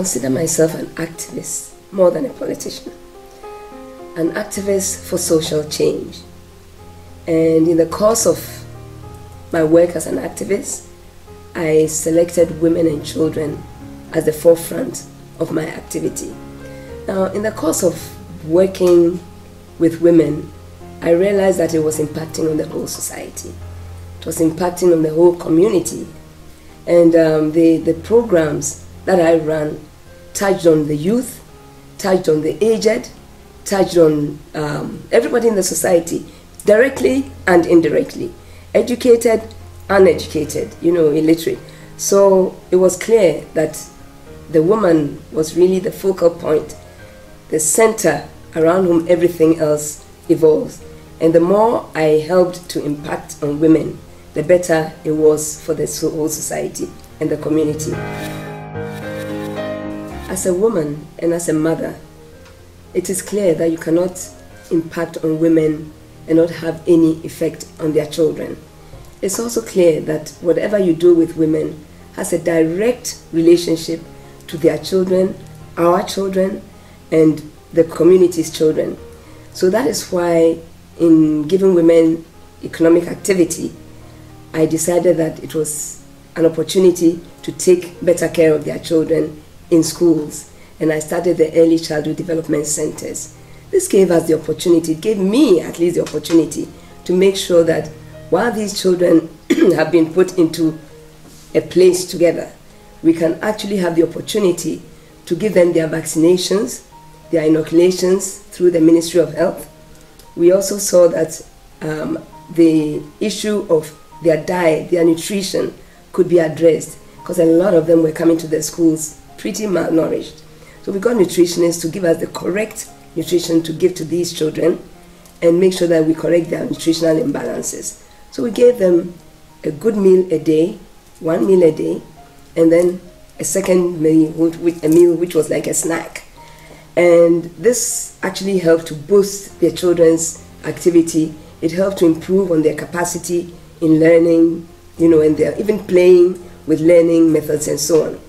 consider myself an activist more than a politician. An activist for social change. And in the course of my work as an activist, I selected women and children as the forefront of my activity. Now, in the course of working with women, I realized that it was impacting on the whole society. It was impacting on the whole community. And the programs that I ran touched on the youth, touched on the aged, touched on everybody in the society, directly and indirectly, educated, uneducated, illiterate. So it was clear that the woman was really the focal point, the center around whom everything else evolves. And the more I helped to impact on women, the better it was for the whole society and the community. As a woman and as a mother, it is clear that you cannot impact on women and not have any effect on their children. It's also clear that whatever you do with women has a direct relationship to their children, our children, and the community's children. So that is why in giving women economic activity, I decided that it was an opportunity to take better care of their children in schools. And I started the early childhood development centers. this gave us the opportunity, it gave me at least the opportunity to make sure that while these children have been put into a place together, we can actually have the opportunity to give them their vaccinations, their inoculations through the Ministry of Health. We also saw that the issue of their diet, their nutrition could be addressed, because a lot of them were coming to the schools pretty malnourished. So we got nutritionists to give us the correct nutrition to give to these children and make sure that we correct their nutritional imbalances. So we gave them a good meal a day, 1 meal a day, and then a second meal, which was like a snack. And this actually helped to boost their children's activity. It helped to improve on their capacity in learning, and they're even playing with learning methods and so on.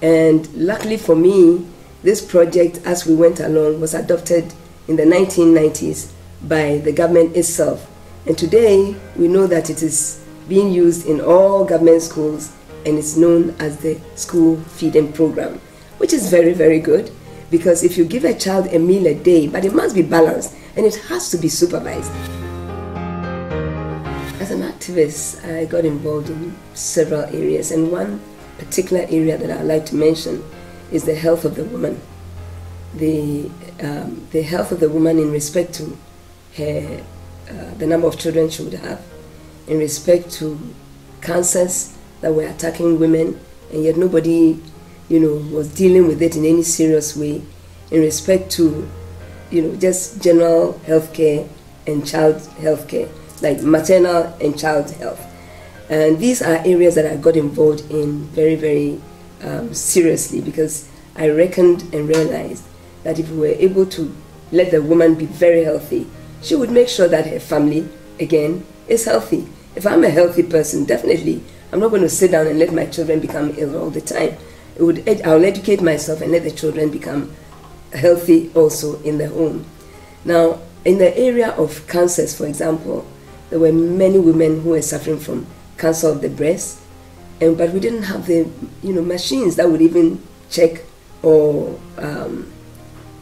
And luckily for me, this project, as we went along, was adopted in the 1990s by the government itself. And today, we know that it is being used in all government schools, and it's known as the school feeding program, which is very, very good, because if you give a child a meal a day, but it must be balanced, and it has to be supervised. As an activist, I got involved in several areas, and one particular area that I'd like to mention is the health of the woman. The health of the woman in respect to her, the number of children she would have, in respect to cancers that were attacking women, and yet nobody, was dealing with it in any serious way, in respect to, just general health care and child health care, like maternal and child health. And these are areas that I got involved in very, very seriously, because I reckoned and realized that if we were able to let the woman be very healthy, she would make sure that her family, again, is healthy. If I'm a healthy person, definitely, I'm not going to sit down and let my children become ill all the time. I'll educate myself and let the children become healthy also in the home. Now, in the area of cancers, for example, there were many women who were suffering from cancer of the breast, but we didn't have the machines that would even check or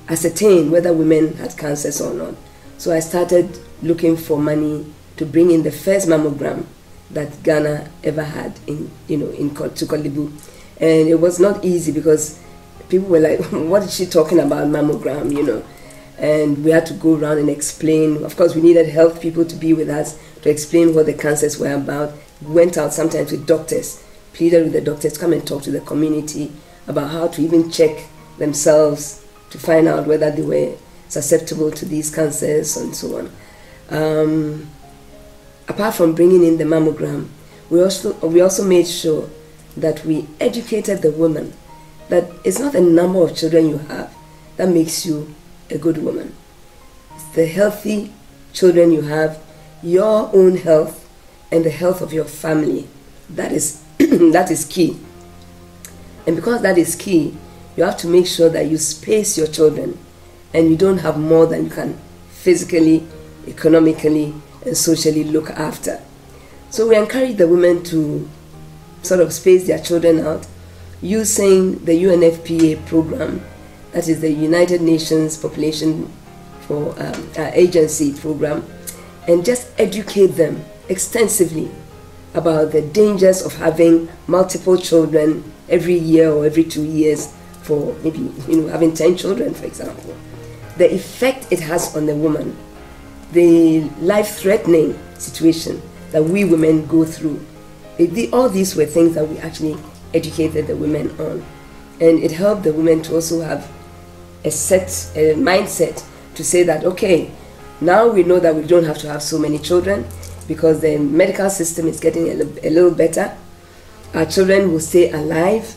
ascertain whether women had cancers or not. So I started looking for money to bring in the first mammogram that Ghana ever had in KONADU. And it was not easy, because people were like, what is she talking about, mammogram, And we had to go around and explain. Of course, we needed health people to be with us to explain what the cancers were about. We went out sometimes with doctors, pleaded with the doctors to come and talk to the community about how to even check themselves to find out whether they were susceptible to these cancers and so on. Apart from bringing in the mammogram, we also made sure that we educated the woman that it's not the number of children you have that makes you a good woman. It's the healthy children you have, your own health, and the health of your family. That is that is key. And because that is key, you have to make sure that you space your children and you don't have more than you can physically, economically, and socially look after. So we encourage the women to sort of space their children out using the UNFPA program, that is the United Nations Population for Agency program, and just educate them extensively about the dangers of having multiple children every year or every 2 years, for maybe having 10 children, for example. The effect it has on the woman, the life-threatening situation that we women go through. All these were things that we actually educated the women on. And it helped the women to also have a mindset to say that, okay, now we know that we don't have to have so many children because the medical system is getting a little better. Our children will stay alive.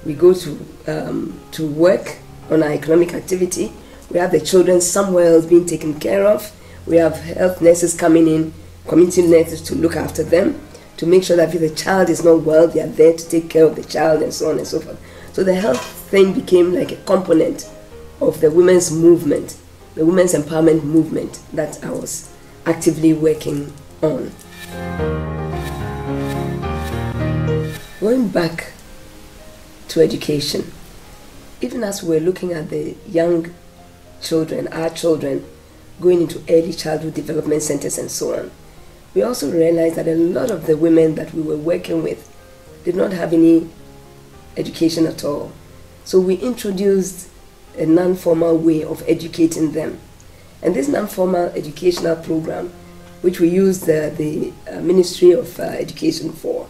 We go to work on our economic activity. We have the children somewhere else being taken care of. We have health nurses coming in, community nurses to look after them, to make sure that if the child is not well, they are there to take care of the child and so on and so forth. So the health thing became like a component of the women's movement, the women's empowerment movement that I was actively working on. Going back to education, even as we're looking at the young children, our children, going into early childhood development centers and so on. We also realized that a lot of the women that we were working with did not have any education at all. So we introduced a non-formal way of educating them. And this non-formal educational program, which we used the Ministry of Education for,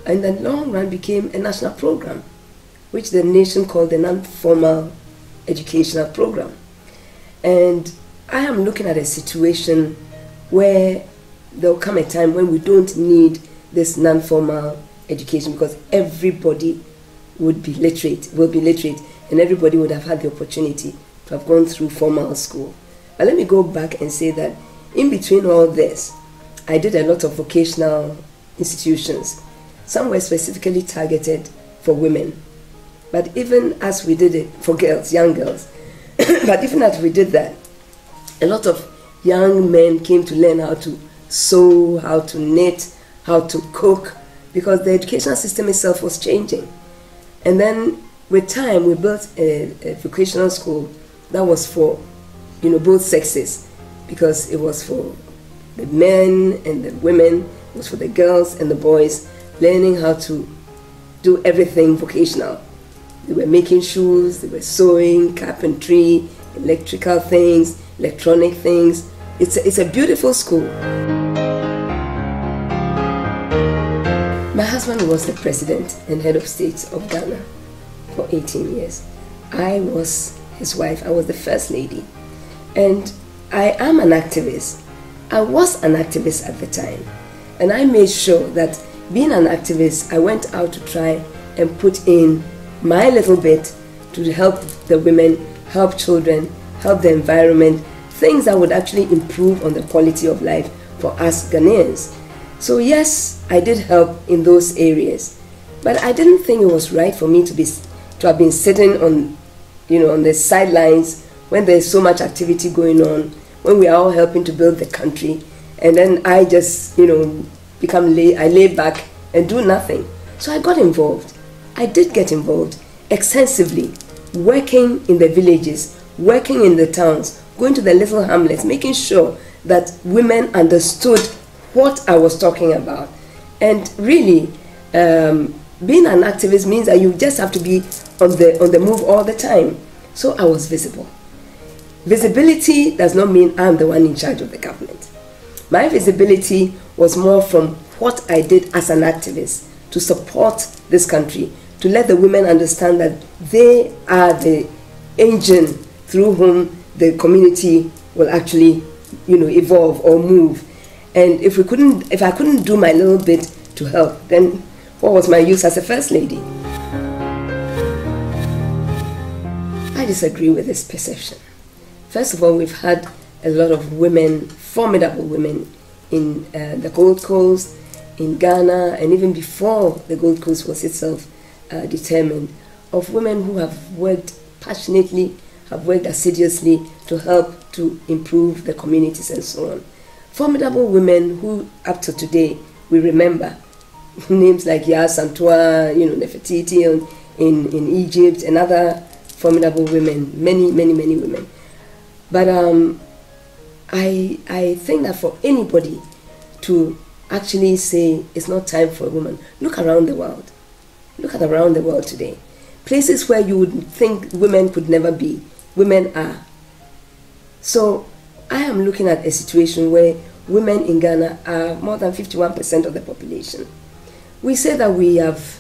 in the long run became a national program, which the nation called the non-formal educational program. And I am looking at a situation where there will come a time when we don't need this non-formal education, because everybody will be literate, and everybody would have had the opportunity to have gone through formal school. But let me go back and say that in between all this, I did a lot of vocational institutions. Some were specifically targeted for women, but even as we did it for girls, young girls, but even as we did that, a lot of young men came to learn how to sew, how to knit, how to cook, because the educational system itself was changing. And then with time, we built a vocational school that was for, both sexes, because it was for the men and the women, it was for the girls and the boys, learning how to do everything vocational. They were making shoes, they were sewing, carpentry, electrical things, electronic things. It's a beautiful school. My husband was the president and head of state of Ghana for 18 years. I was his wife, I was the first lady. And I am an activist. I was an activist at the time. And I made sure that being an activist, I went out to try and put in my little bit to help the women, help children, help the environment, things that would actually improve on the quality of life for us Ghanaians. So yes, I did help in those areas, but I didn't think it was right for me to have been sitting on, on the sidelines when there's so much activity going on, when we are all helping to build the country, and then I just, I lay back and do nothing. So I got involved. I did get involved extensively, working in the villages, working in the towns, going to the little hamlets, making sure that women understood what I was talking about. And really, being an activist means that you just have to be on the move all the time. So I was visible. Visibility does not mean I'm the one in charge of the government. My visibility was more from what I did as an activist to support this country, to let the women understand that they are the engine through whom the community will actually, evolve or move. And if I couldn't do my little bit to help, then what was my use as a first lady? I disagree with this perception. First of all, we've had a lot of women, formidable women, in the Gold Coast, in Ghana, and even before the Gold Coast was itself determined, of women who have worked passionately, have worked assiduously to help to improve the communities and so on. Formidable women who, up to today, we remember. Names like Ya Santua, Nefertiti in Egypt, and other formidable women, many women. But I think that for anybody to actually say it's not time for a woman, look around the world. Look at around the world today. Places where you would think women could never be, women are. So I am looking at a situation where women in Ghana are more than 51% of the population. We say that we have,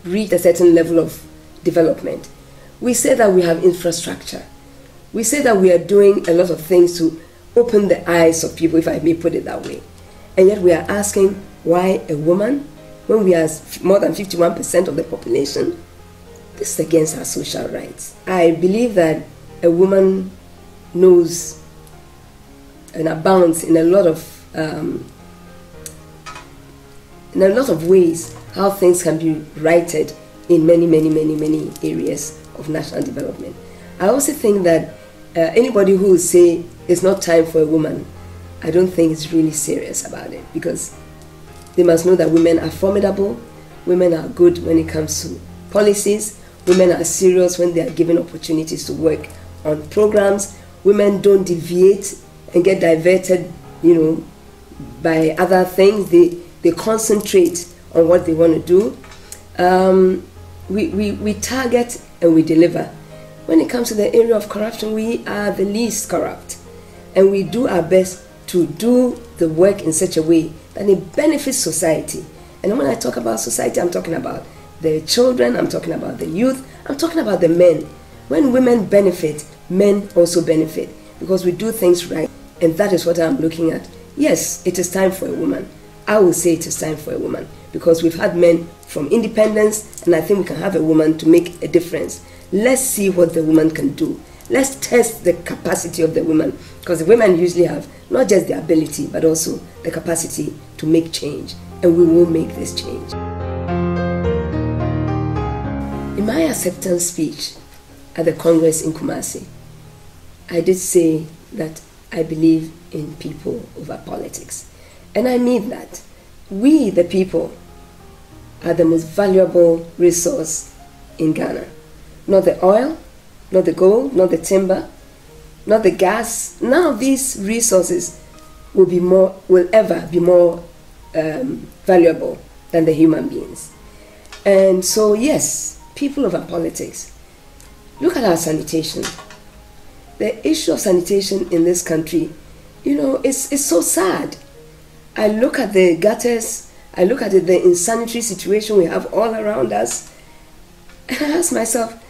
reached a certain level of development. We say that we have infrastructure. We say that we are doing a lot of things to open the eyes of people, if I may put it that way. And yet we are asking, why a woman when we are more than 51% of the population? This is against our social rights. I believe that a woman knows and abounds in a lot of ways how things can be righted in many areas of national development. I also think that anybody who will say it's not time for a woman, I don't think is really serious about it, because they must know that women are formidable, women are good when it comes to policies, women are serious when they are given opportunities to work on programs. Women don't deviate and get diverted, by other things. They concentrate on what they want to do. We target and we deliver. When it comes to the area of corruption, we are the least corrupt. And we do our best to do the work in such a way that it benefits society. And when I talk about society, I'm talking about the children, I'm talking about the youth, I'm talking about the men. When women benefit, men also benefit, because we do things right. And that is what I'm looking at. Yes, it is time for a woman. I will say it is time for a woman, because we've had men from independence, and I think we can have a woman to make a difference. Let's see what the woman can do. Let's test the capacity of the woman, because the women usually have not just the ability, but also the capacity to make change, and we will make this change. In my acceptance speech at the Congress in Kumasi, I did say that I believe in people over politics. And I mean that. We, the people, are the most valuable resource in Ghana. Not the oil, not the gold, not the timber, not the gas. None of these resources will ever be more valuable than the human beings. And so, yes, people over politics. Look at our sanitation. The issue of sanitation in this country, it's so sad. I look at the gutters, I look at the insanitary situation we have all around us, and I ask myself,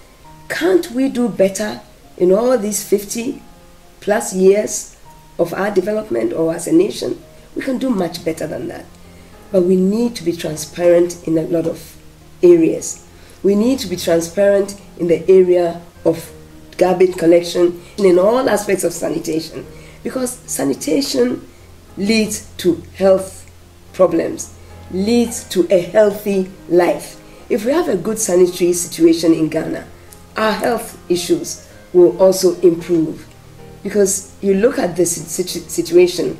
can't we do better in all these 50 plus years of our development, or as a nation? We can do much better than that. But we need to be transparent in a lot of areas. We need to be transparent in the area of garbage collection and in all aspects of sanitation, because sanitation leads to health problems, leads to a healthy life. If we have a good sanitary situation in Ghana, our health issues will also improve, because you look at this situation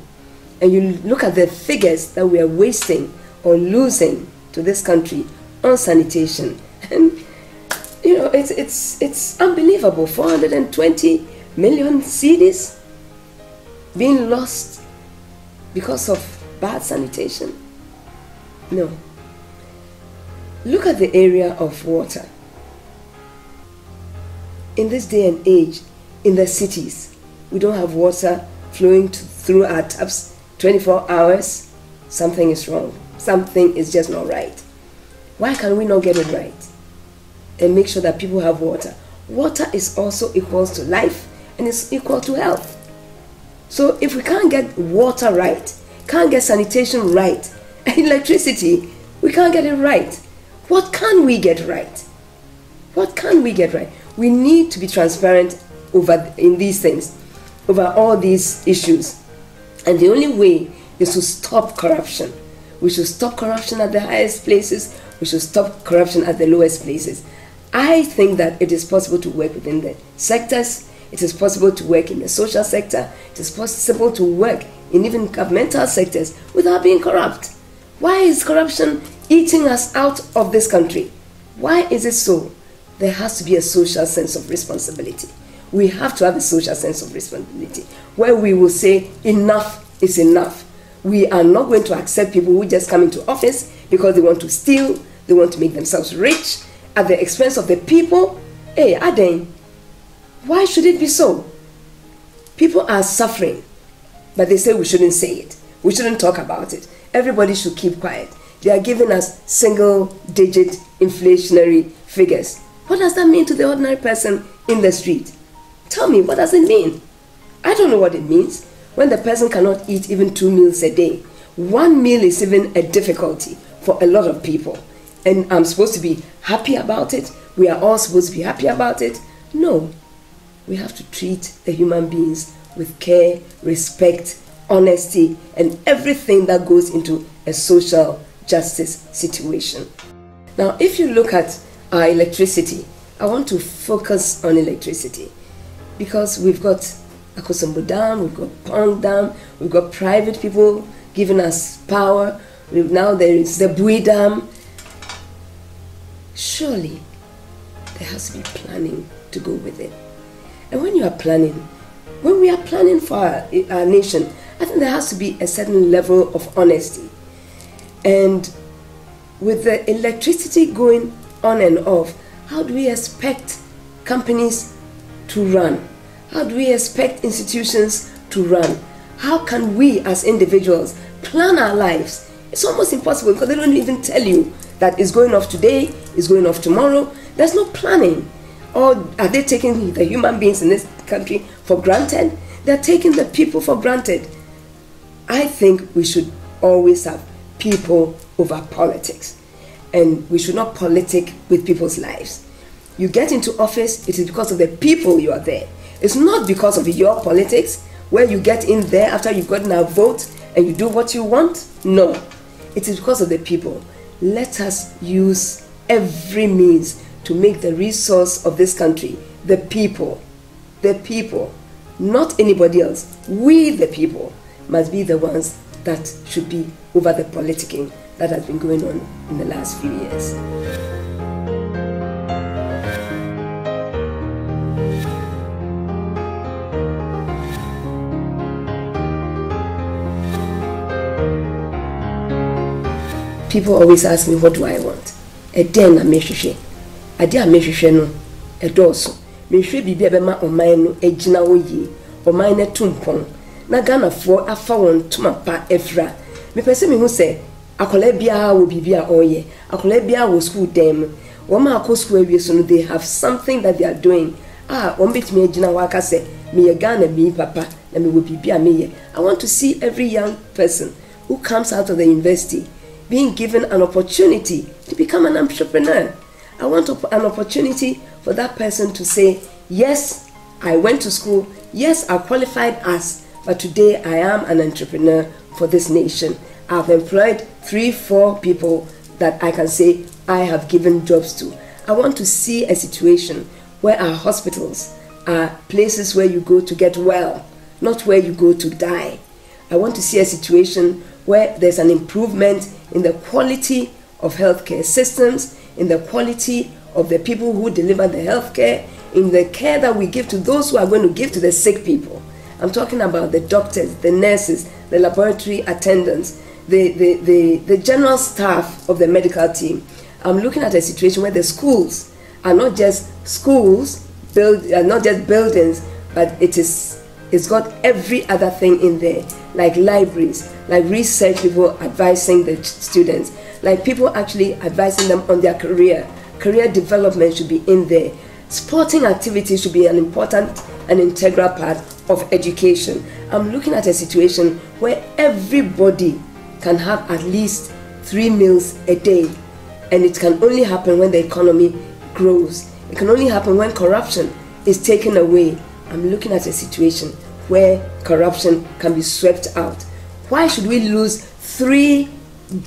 and you look at the figures that we are wasting or losing to this country on sanitation, and it's unbelievable. 420 million cedis being lost because of bad sanitation. No. Look at the area of water. In this day and age, in the cities, we don't have water flowing through our taps 24 hours. Something is wrong. Something is just not right. Why can we not get it right and make sure that people have water? Water is also equal to life, and it's equal to health. So if we can't get water right, can't get sanitation right, and electricity, we can't get it right. What can we get right? What can we get right? We need to be transparent in these things, over all these issues. And the only way is to stop corruption. We should stop corruption at the highest places. We should stop corruption at the lowest places. I think that it is possible to work within the sectors. It is possible to work in the social sector. It is possible to work in even governmental sectors without being corrupt. Why is corruption eating us out of this country? Why is it so? There has to be a social sense of responsibility. We have to have a social sense of responsibility where we will say enough is enough. We are not going to accept people who just come into office because they want to steal, they want to make themselves rich at the expense of the people. Hey, Aden, why should it be so? People are suffering, but they say we shouldn't say it. We shouldn't talk about it. Everybody should keep quiet. They are giving us single-digit inflationary figures. What does that mean to the ordinary person in the street? Tell me, what does it mean? I don't know what it means. When the person cannot eat even 2 meals a day, 1 meal is even a difficulty for a lot of people. And I'm supposed to be happy about it? We are all supposed to be happy about it? No. We have to treat the human beings with care, respect, honesty, and everything that goes into a social justice situation. Now, if you look at our electricity, I want to focus on electricity, because we've got Akosombo Dam, we've got Pond Dam, we've got private people giving us power. Now there is the Bui Dam. Surely there has to be planning to go with it. And when you are planning, when we are planning for our nation, I think there has to be a certain level of honesty. And with the electricity going on and off, how do we expect companies to run? How do we expect institutions to run? How can we as individuals plan our lives? It's almost impossible because they don't even tell you that it's going off today, it's going off tomorrow. There's no planning. Or are they taking the human beings in this country for granted? They're taking the people for granted. I think we should always have people over politics. And we should not politic with people's lives. You get into office, it is because of the people you are there. It's not because of your politics, where you get in there after you've gotten a vote and you do what you want. No, it is because of the people. Let us use every means to make the resource of this country the people, not anybody else. We, the people, must be the ones that should be over the politicking that has been going on in the last few years. People always ask me, what do I want? A den a mehwehwe. Ade a mehwehwe no e dooso. Mehwehwe bibia be ma oman no agina wo yi. Oman na tumpon. Na Ghana fo afa won tuma pa efra. Me pese me hu se akola bia wo bibia oye. Akola bia wo school dem. Wo ma akọ school awie so no, they have something that they are doing. Won betimi agina wa ka se me ye Ghana me papa na me wo bibia me ye. I want to see every young person who comes out of the university being given an opportunity to become an entrepreneur. I want an opportunity for that person to say, yes, I went to school, yes, I qualified as, but today I am an entrepreneur for this nation. I've employed 3-4 people that I can say I have given jobs to. I want to see a situation where our hospitals are places where you go to get well, not where you go to die. I want to see a situation where there's an improvement in the quality of healthcare systems, in the quality of the people who deliver the healthcare, in the care that we give to those who are going to give to the sick people. I'm talking about the doctors, the nurses, the laboratory attendants, the general staff of the medical team. I'm looking at a situation where the schools are not just schools, not just buildings, but it's got every other thing in there, like libraries, like research people advising the students, like people actually advising them on their career. Career development should be in there. Sporting activities should be an important and integral part of education. I'm looking at a situation where everybody can have at least 3 meals a day, and it can only happen when the economy grows. It can only happen when corruption is taken away. I'm looking at a situation where corruption can be swept out. Why should we lose $3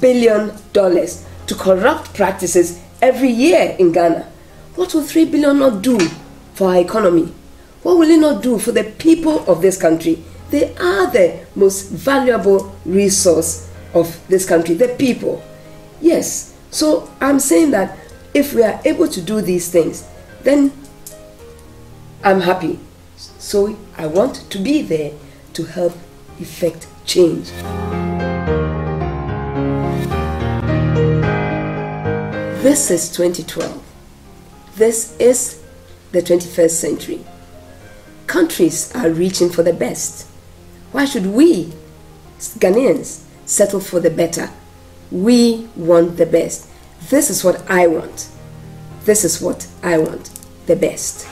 billion to corrupt practices every year in Ghana? What will $3 billion not do for our economy? What will it not do for the people of this country? They are the most valuable resource of this country, the people. Yes, so I'm saying that if we are able to do these things, then I'm happy. So I want to be there to help effect change. This is 2012. This is the 21st century. Countries are reaching for the best. Why should we, Ghanaians, settle for the better? We want the best. This is what I want. This is what I want. The best.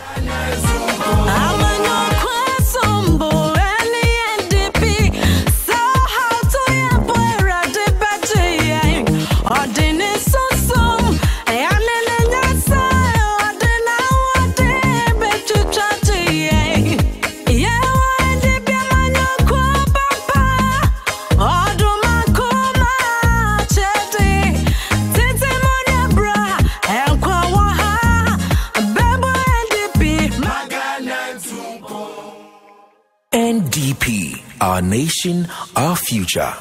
NDP, our nation, our future.